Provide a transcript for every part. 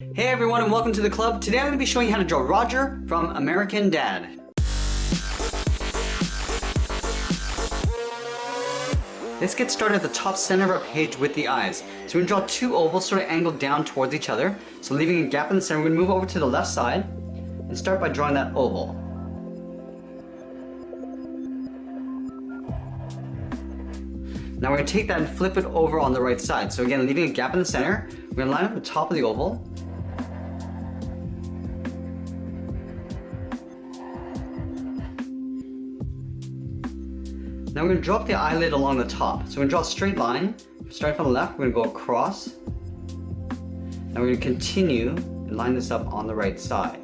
Hey everyone and welcome to the club. Today I'm going to be showing you how to draw Roger from American Dad. Let's get started at the top center of our page with the eyes. So we're going to draw two ovals sort of angled down towards each other. So leaving a gap in the center, we're going to move over to the left side and start by drawing that oval. Now we're going to take that and flip it over on the right side. So again, leaving a gap in the center, we're going to line up the top of the oval. Now we're going to draw up the eyelid along the top. So we're going to draw a straight line. Starting from the left, we're going to go across. Now we're going to continue and line this up on the right side.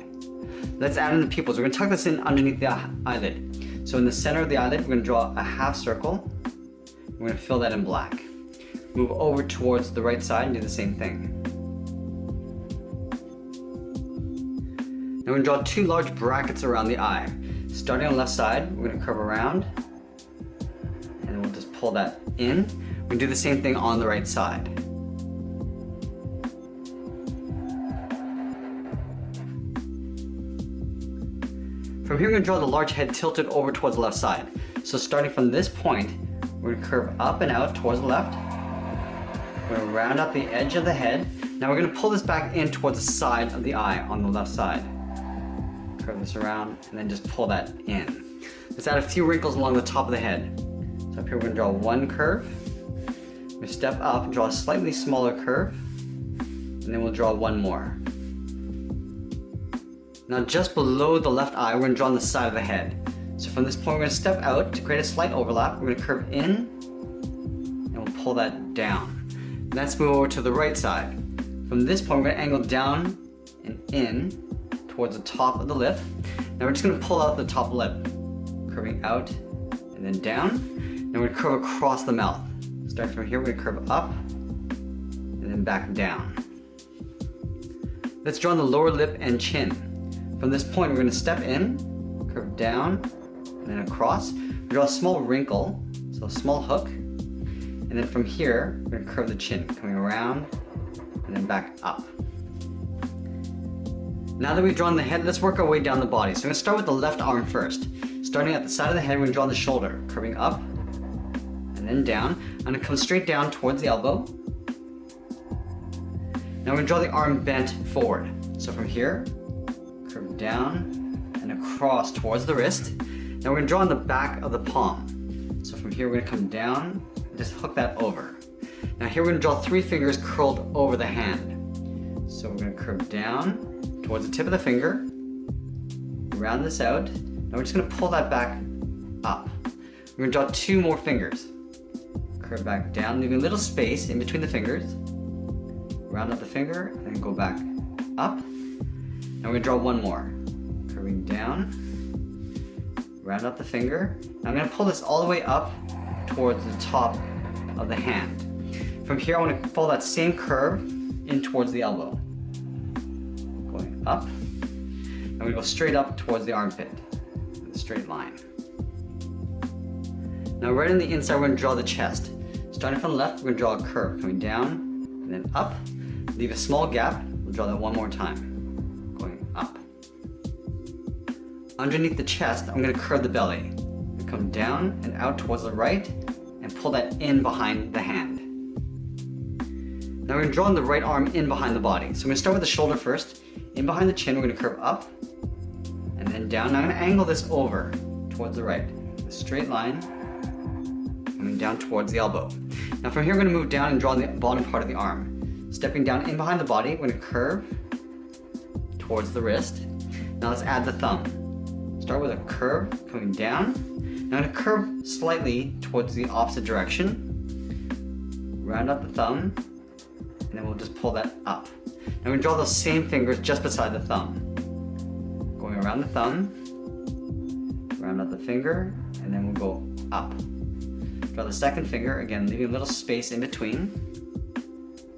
Let's add in the pupils. We're going to tuck this in underneath the eyelid. So in the center of the eyelid, we're going to draw a half circle. We're going to fill that in black. Move over towards the right side and do the same thing. Now we're going to draw two large brackets around the eye. Starting on the left side, we're going to curve around. And we'll just pull that in. We can do the same thing on the right side. From here, we're going to draw the large head tilted over towards the left side. So starting from this point, we're going to curve up and out towards the left. We're going to round up the edge of the head. Now we're going to pull this back in towards the side of the eye on the left side. Curve this around and then just pull that in. Let's add a few wrinkles along the top of the head. So up here we're going to draw one curve. We step up, draw a slightly smaller curve, and then we'll draw one more. Now just below the left eye, we're going to draw on the side of the head. So from this point, we're going to step out to create a slight overlap. We're going to curve in, and we'll pull that down. Let's move over to the right side. From this point, we're going to angle down and in towards the top of the lip. Now we're just going to pull out the top lip, curving out and then down. Now we're going to curve across the mouth. Starting from here, we're going to curve up and then back down. Let's draw on the lower lip and chin. From this point, we're going to step in, curve down, and then across. We draw a small wrinkle, so a small hook. And then from here, we're going to curve the chin, coming around and then back up. Now that we've drawn the head, let's work our way down the body. So we're going to start with the left arm first. Starting at the side of the head, we're going to draw the shoulder, curving up and then down. I'm going to come straight down towards the elbow. Now we're going to draw the arm bent forward. So from here, curve down and across towards the wrist. Now we're going to draw on the back of the palm. So from here, we're going to come down and just hook that over. Now here we're going to draw three fingers curled over the hand. So we're going to curve down towards the tip of the finger, round this out. Now we're just going to pull that back up. We're going to draw two more fingers. Curve back down, leaving a little space in between the fingers. Round up the finger and then go back up. Now we're going to draw one more. Curving down, round up the finger. Now I'm going to pull this all the way up towards the top of the hand. From here, I want to follow that same curve in towards the elbow. Going up. I'm going to go straight up towards the armpit with a straight line. Now right on the inside, we're going to draw the chest. Starting from the left, we're going to draw a curve coming down and then up. Leave a small gap. We'll draw that one more time. Going up. Underneath the chest, I'm going to curve the belly. Come down and out towards the right and pull that in behind the hand. Now we're going to draw the right arm in behind the body. So I'm going to start with the shoulder first. In behind the chin, we're going to curve up and then down. Now I'm going to angle this over towards the right. A straight line coming down towards the elbow. Now from here, we're going to move down and draw the bottom part of the arm. Stepping down in behind the body, we're going to curve towards the wrist. Now let's add the thumb. Start with a curve coming down. Now I'm going to curve slightly towards the opposite direction. Round up the thumb, and then we'll just pull that up. Now we're going to draw those same fingers just beside the thumb. Going around the thumb, round up the finger, and then we'll go up. Draw the second finger, again leaving a little space in between.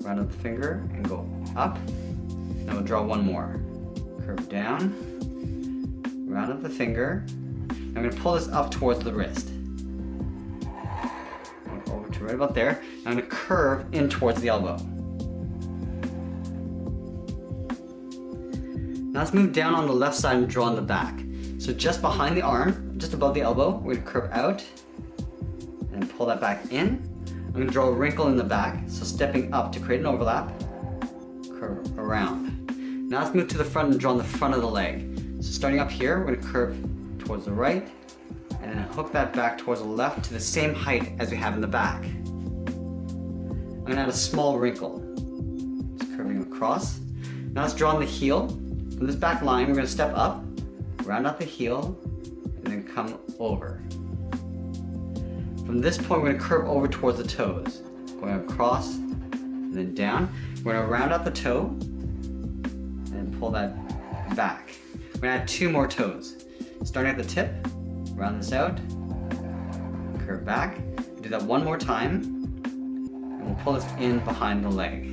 Round up the finger and go up. Now we'll draw one more. Curve down, round up the finger. I'm going to pull this up towards the wrist. Over to right about there. I'm going to curve in towards the elbow. Now let's move down on the left side and draw on the back. So just behind the arm, just above the elbow, we're gonna curve out and pull that back in. I'm gonna draw a wrinkle in the back, so stepping up to create an overlap, curve around. Now let's move to the front and draw on the front of the leg. So starting up here, we're gonna curve towards the right, and then hook that back towards the left to the same height as we have in the back. I'm gonna add a small wrinkle, just curving across. Now let's draw on the heel. From this back line, we're gonna step up, round out the heel, and then come over. From this point, we're gonna curve over towards the toes, going across and then down. We're gonna round out the toe and pull that back. We're gonna add 2 more toes. Starting at the tip, round this out, curve back. Do that 1 more time, and we'll pull this in behind the leg.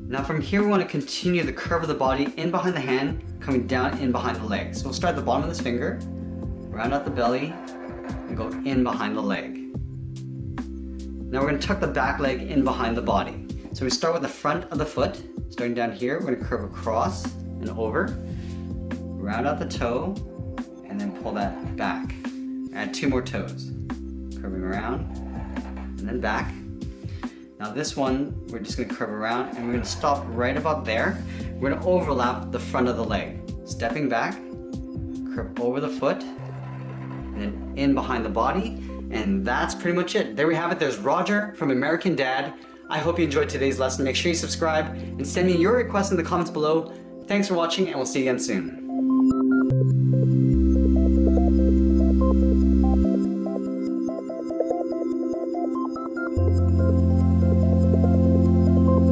Now from here, we want to continue the curve of the body in behind the hand, coming down in behind the leg. So we'll start at the bottom of this finger, round out the belly, and go in behind the leg. Now we're going to tuck the back leg in behind the body. So we start with the front of the foot, starting down here, we're going to curve across and over, round out the toe, and then pull that back. Add 2 more toes, curving around, and then back. Now this one, we're just going to curve around, and we're going to stop right about there. We're going to overlap the front of the leg. Stepping back, curve over the foot, and then in behind the body, and that's pretty much it. There we have it. There's Roger from American Dad. I hope you enjoyed today's lesson. Make sure you subscribe and send me your requests in the comments below. Thanks for watching, and we'll see you again soon.